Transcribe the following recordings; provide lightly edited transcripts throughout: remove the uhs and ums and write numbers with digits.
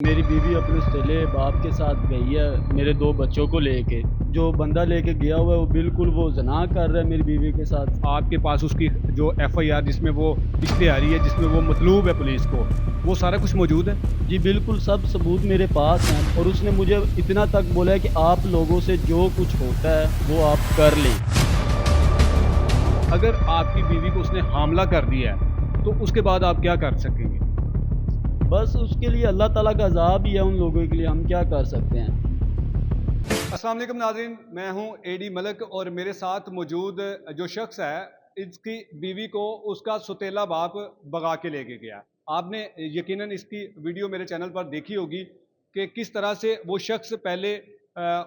मेरी बीवी अपने सौतेले बाप के साथ गई है मेरे 2 बच्चों को लेके। जो बंदा लेके गया हुआ है वो बिल्कुल वो ज़िना कर रहा है मेरी बीवी के साथ। आपके पास उसकी जो एफआईआर जिसमें वो इश्तेहारी है, जिसमें वो मतलूब है पुलिस को, वो सारा कुछ मौजूद है? जी बिल्कुल, सब सबूत मेरे पास हैं और उसने मुझे इतना तक बोला है कि आप लोगों से जो कुछ होता है वो आप कर लें। अगर आपकी बीवी को उसने हामला कर दिया है, तो उसके बाद आप क्या कर सकेंगे? बस उसके लिए अल्लाह ताला का अज़ाब ही है उन लोगों के लिए, हम क्या कर सकते हैं। अस्सलाम वालेकुम नाज़रीन, मैं हूं एडी मलक और मेरे साथ मौजूद जो शख्स है, इसकी बीवी को उसका सौतेला बाप भगा के लेके गया। आपने यकीनन इसकी वीडियो मेरे चैनल पर देखी होगी कि किस तरह से वो शख्स पहले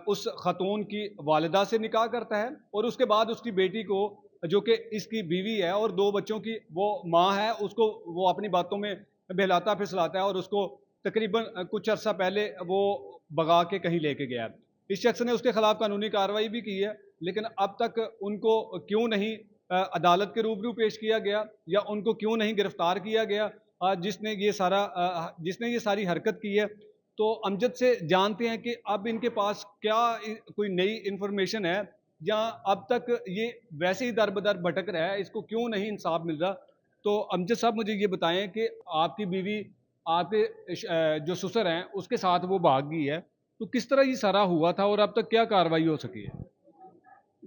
उस खातून की वालिदा से निकाह करता है और उसके बाद उसकी बेटी को, जो कि इसकी बीवी है और 2 बच्चों की वो माँ है, उसको वो अपनी बातों में बहलाता फिसलाता है और उसको तकरीबन कुछ अरसा पहले वो भगा के कहीं लेके गया है। इस शख्स ने उसके खिलाफ कानूनी कार्रवाई भी की है, लेकिन अब तक उनको क्यों नहीं अदालत के रूबरू पेश किया गया या उनको क्यों नहीं गिरफ्तार किया गया, जिसने ये सारी हरकत की है। तो अमजद से जानते हैं कि अब इनके पास क्या कोई नई इंफॉर्मेशन है या अब तक ये वैसे ही दर बदर भटक रहा है, इसको क्यों नहीं इंसाफ मिल रहा। तो अमजद साहब मुझे ये बताएं कि आपकी बीवी आपके जो ससुर हैं उसके साथ वो भाग गई है, तो किस तरह ये सारा हुआ था और अब तक क्या कार्रवाई हो सकी है?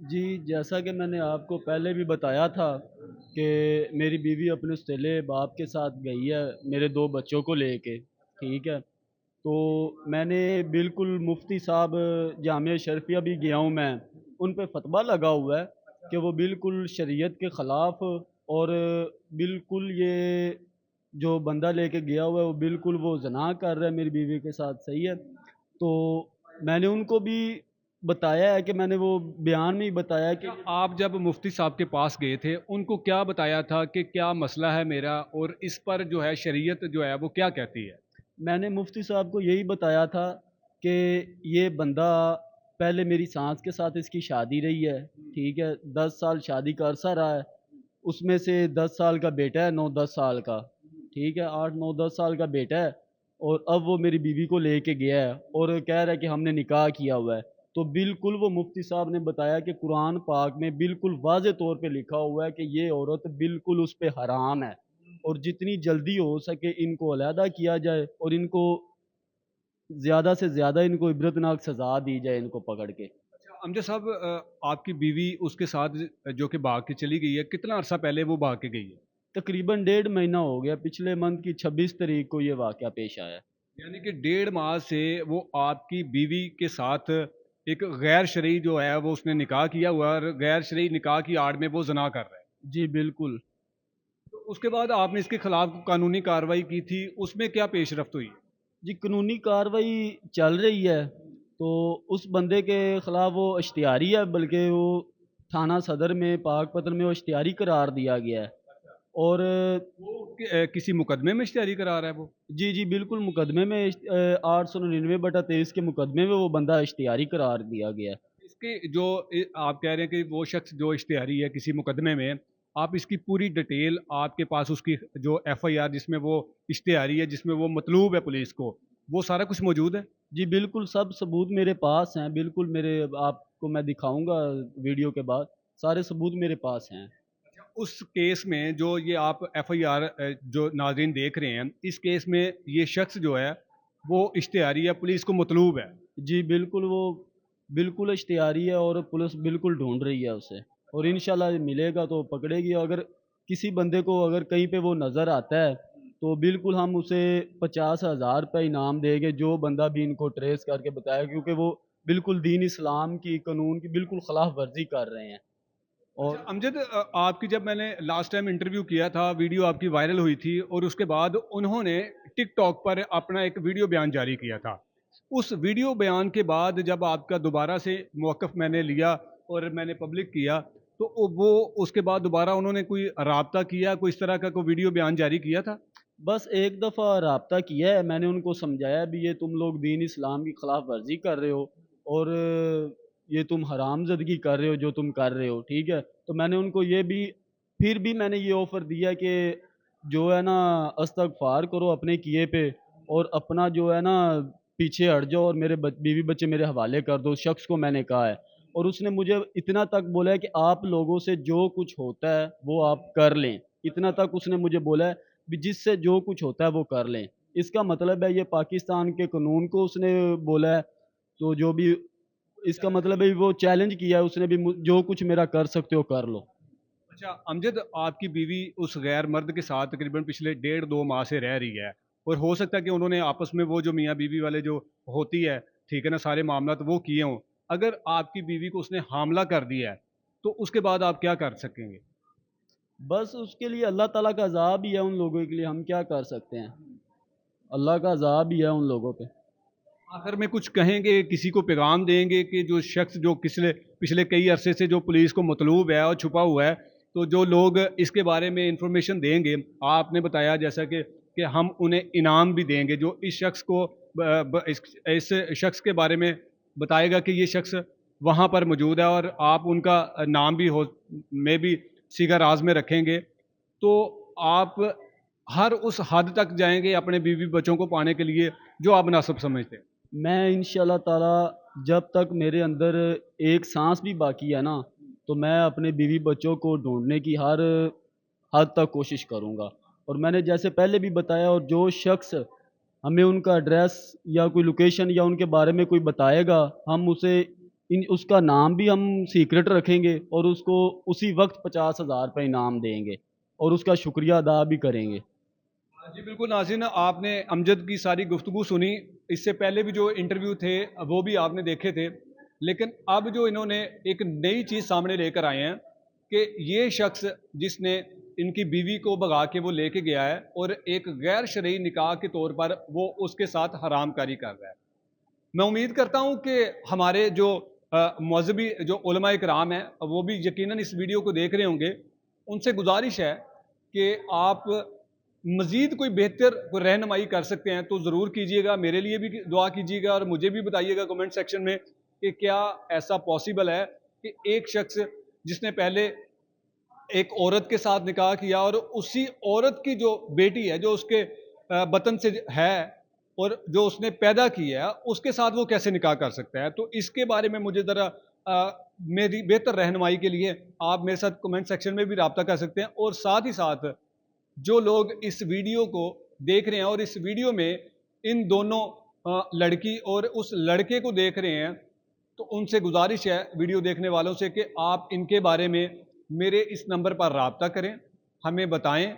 जी, जैसा कि मैंने आपको पहले भी बताया था कि मेरी बीवी अपने सौतेले बाप के साथ गई है मेरे 2 बच्चों को लेके, ठीक है? तो मैंने बिल्कुल मुफ्ती साहब जामिया शर्फिया भी गया हूँ मैं, उन पे फ़तवा लगा हुआ है कि वो बिल्कुल शरीयत के ख़िलाफ़ और बिल्कुल ये जो बंदा लेके गया हुआ है वो बिल्कुल वो ज़िना कर रहा है मेरी बीवी के साथ, सही है? तो मैंने उनको भी बताया है कि मैंने वो बयान में ही बताया है कि क्या आप जब मुफ्ती साहब के पास गए थे, उनको क्या बताया था कि क्या मसला है मेरा और इस पर जो है शरीयत जो है वो क्या कहती है? मैंने मुफ्ती साहब को यही बताया था कि ये बंदा पहले मेरी सास के साथ इसकी शादी रही है, ठीक है? 10 साल शादी का अरसा रहा है, उसमें से 10 साल का बेटा है, 9-10 साल का, ठीक है? 8-9-10 साल का बेटा है और अब वो मेरी बीवी को लेके गया है और कह रहा है कि हमने निकाह किया हुआ है। तो बिल्कुल वो मुफ्ती साहब ने बताया कि कुरान पाक में बिल्कुल वाज़े तौर पे लिखा हुआ है कि ये औरत बिल्कुल उस पे हराम है और जितनी जल्दी हो सके इनको अलहदा किया जाए और इनको ज़्यादा से ज़्यादा इनको इबरतनाक सज़ा दी जाए इनको पकड़ के। अच्छा अमजद साहब, आपकी बीवी उसके साथ जो कि भाग के चली गई है, कितना अरसा पहले वो भाग के गई है? तकरीबन डेढ़ महीना हो गया, पिछले मंथ की 26 तारीख को ये वाक़या पेश आया है। यानी कि 1.5 माह से वो आपकी बीवी के साथ एक गैर शरई जो है वो उसने निकाह किया हुआ है और गैर शरई निकाह की आड़ में वो ज़िना कर रहा है। जी, बिल्कुल। तो उसके बाद आपने इसके खिलाफ कानूनी कार्रवाई की थी, उसमें क्या पेशरफ्त हुई? जी, कानूनी कार्रवाई चल रही है, तो उस बंदे के ख़िलाफ़ वो इश्तिहारी है, बल्कि वो थाना सदर में पाकपतन में वो इश्तिहारी करार दिया गया है और वो किसी मुकदमे में इश्तिहारी करा रहा है वो? जी, जी, बिल्कुल मुकदमे में 899/23 के मुकदमे में वो बंदा इश्तिहारी करार दिया गया है। इसके जो आप कह रहे हैं कि वो शख्स जो इश्तिहारी है किसी मुकदमे में, आप इसकी पूरी डिटेल आपके पास उसकी जो एफआईआर जिसमें वो इश्तिहारी है, जिसमें वो मतलूब है पुलिस को, वो सारा कुछ मौजूद है? जी, बिल्कुल, सब सबूत मेरे पास हैं, बिल्कुल मेरे आपको मैं दिखाऊँगा वीडियो के बाद, सारे सबूत मेरे पास हैं। उस केस में जो ये आप एफआईआर जो नाज़रीन देख रहे हैं, इस केस में ये शख्स जो है, वो इश्तिहारी है, पुलिस को मतलूब है। जी, बिल्कुल वो बिल्कुल इश्तिहारी है और पुलिस बिल्कुल ढूँढ रही है उसे और इंशाल्लाह मिलेगा तो पकड़ेगी। अगर किसी बंदे को अगर कहीं पे वो नज़र आता है, तो बिल्कुल हम उसे 50,000 रुपए इनाम देंगे, जो बंदा भी इनको ट्रेस करके बताएगा, क्योंकि वो बिल्कुल दीन इस्लाम की, कानून की बिल्कुल खिलाफ वर्ज़ी कर रहे हैं। अच्छा और अमजद, आपकी जब मैंने लास्ट टाइम इंटरव्यू किया था, वीडियो आपकी वायरल हुई थी और उसके बाद उन्होंने टिकटॉक पर अपना एक वीडियो बयान जारी किया था। उस वीडियो बयान के बाद जब आपका दोबारा से मौक़िफ़ मैंने लिया और मैंने पब्लिक किया, तो वो उसके बाद दोबारा उन्होंने कोई राब्ता किया, कोई इस तरह का कोई वीडियो बयान जारी किया था? बस एक दफ़ा राब्ता किया है, मैंने उनको समझाया भी ये तुम लोग दीन इस्लाम की खिलाफ वर्ज़ी कर रहे हो और ये तुम हरामज़दगी कर रहे हो जो तुम कर रहे हो, ठीक है? तो मैंने उनको ये भी फिर भी मैंने ये ऑफ़र दिया कि जो है ना इस्तग़फ़ार करो अपने किए पे اور اپنا جو ہے نا پیچھے ہٹ جاؤ اور میرے بیوی بچے میرے حوالے کر دو. اس شخص کو میں نے کہا ہے اور اس نے مجھے اتنا تک بولا ہے کہ آپ لوگوں سے جو کچھ ہوتا ہے وہ آپ کر لیں. اتنا تک اس نے مجھے بولا ہے بھی جس سے جو کچھ ہوتا ہے وہ کر لیں. اس کا مطلب ہے یہ پاکستان کے قانون کو اس نے بولا ہے. تو جو بھی اس کا مطلب ہے وہ چیلنج کیا ہے اس نے بھی جو کچھ میرا کر سکتے ہو کر لو. اچھا امجد، آپ کی بیوی اس غیر مرد کے ساتھ تقریباً پچھلے 1.5-2 ماہ سے رہ رہی ہے، اور ہو سکتا ہے کہ انہوں نے آپس میں وہ جو میاں بیوی والے جو ہوتی ہے، ٹھیک ہے نا، سارے معاملات وہ کیے ہوں. اگر آپ کی بیوی کو اس نے حاملہ کر دیا ہے تو اس کے بعد آپ کیا کر سکیں گے؟ بس اس کے لیے اللہ تعالیٰ کا عذاب ہی ہے ان لوگوں کے لیے. ہم کیا کر سکتے ہیں؟ اللہ کا عذاب ہی ہے ان لوگوں پہ. آخر میں کچھ کہیں گے، کسی کو پیغام دیں گے کہ جو شخص جو پچھلے کئی عرصے سے جو پولیس کو مطلوب ہے اور چھپا ہوا ہے، تو جو لوگ اس کے بارے میں انفارمیشن دیں گے، آپ نے بتایا جیسا کہ ہم انہیں انعام بھی دیں گے جو اس شخص کو اس شخص کے بارے میں بتائے گا کہ یہ شخص وہاں پر موجود ہے، اور آپ ان کا نام بھی میں بھی صیغہ راز میں رکھیں گے. تو آپ ہر اس حد تک جائیں گے اپنے بیوی بچوں کو پانے کے لیے جو آپ مناسب سمجھتے ہیں؟ میں انشاءاللہ تعالی جب تک میرے اندر ایک سانس بھی باقی ہے نا تو میں اپنے بیوی بچوں کو ڈھونڈنے کی ہر حد تک کوشش کروں گا. اور میں نے جیسے پہلے بھی بتایا، اور جو شخص ہمیں ان کا ایڈریس یا کوئی لوکیشن یا ان کے بارے میں کوئی بتائے گا، ہم اسے اس کا نام بھی ہم سیکرٹ رکھیں گے اور اس کو اسی وقت 50,000 روپے انعام دیں گے اور اس کا شکریہ ادا بھی کریں گے. جی بالکل ناظرین، آپ نے امجد کی ساری گفتگو سنی. اس سے پہلے بھی جو انٹرویو تھے وہ بھی آپ نے دیکھے تھے، لیکن اب جو انہوں نے ایک نئی چیز سامنے لے کر آئے ہیں کہ یہ شخص جس نے ان کی بیوی کو بھگا کے وہ لے کے گیا ہے اور ایک غیر شرعی نکاح کے طور پر وہ اس کے ساتھ حرام کاری کر رہا ہے. میں امید کرتا ہوں کہ ہمارے جو مذہبی جو علماء کرام ہیں وہ بھی یقیناً اس ویڈیو کو دیکھ رہے ہوں گے. ان سے گزارش ہے کہ آپ مزید کوئی بہتر رہنمائی کر سکتے ہیں تو ضرور کیجیے گا. میرے لیے بھی دعا کیجیے گا اور مجھے بھی بتائیے گا کمنٹ سیکشن میں کہ کیا ایسا پاسبل ہے کہ ایک شخص جس نے پہلے ایک عورت کے ساتھ نکاح کیا اور اسی عورت کی جو بیٹی ہے جو اس کے بطن سے ہے اور جو اس نے پیدا کی ہے اس کے ساتھ وہ کیسے نکاح کر سکتا ہے. تو اس کے بارے میں مجھے ذرا میری بہتر رہنمائی کے لیے آپ میرے ساتھ کمنٹ سیکشن میں بھی رابطہ کر سکتے ہیں. اور ساتھ ہی ساتھ جو لوگ اس ویڈیو کو دیکھ رہے ہیں اور اس ویڈیو میں ان دونوں لڑکی اور اس لڑکے کو دیکھ رہے ہیں تو ان سے گزارش ہے ویڈیو دیکھنے والوں سے کہ آپ ان کے بارے میں میرے اس نمبر پر رابطہ کریں، ہمیں بتائیں،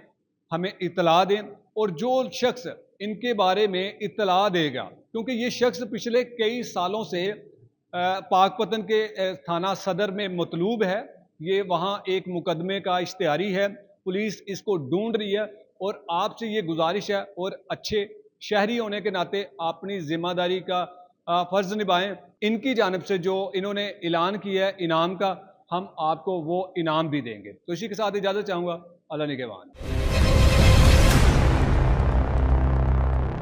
ہمیں اطلاع دیں. اور جو شخص ان کے بارے میں اطلاع دے گا، کیونکہ یہ شخص پچھلے کئی سالوں سے پاک پتن کے تھانہ صدر میں مطلوب ہے، یہ وہاں ایک مقدمے کا اشتہاری ہے، پولیس اس کو ڈھونڈ رہی ہے. اور آپ سے یہ گزارش ہے اور اچھے شہری ہونے کے ناطے اپنی ذمہ داری کا فرض نبھائیں. ان کی جانب سے جو انہوں نے اعلان کیا ہے انعام کا، ہم آپ کو وہ انعام بھی دیں گے. تو اسی کے ساتھ اجازت چاہوں گا. اللہ نگہبان.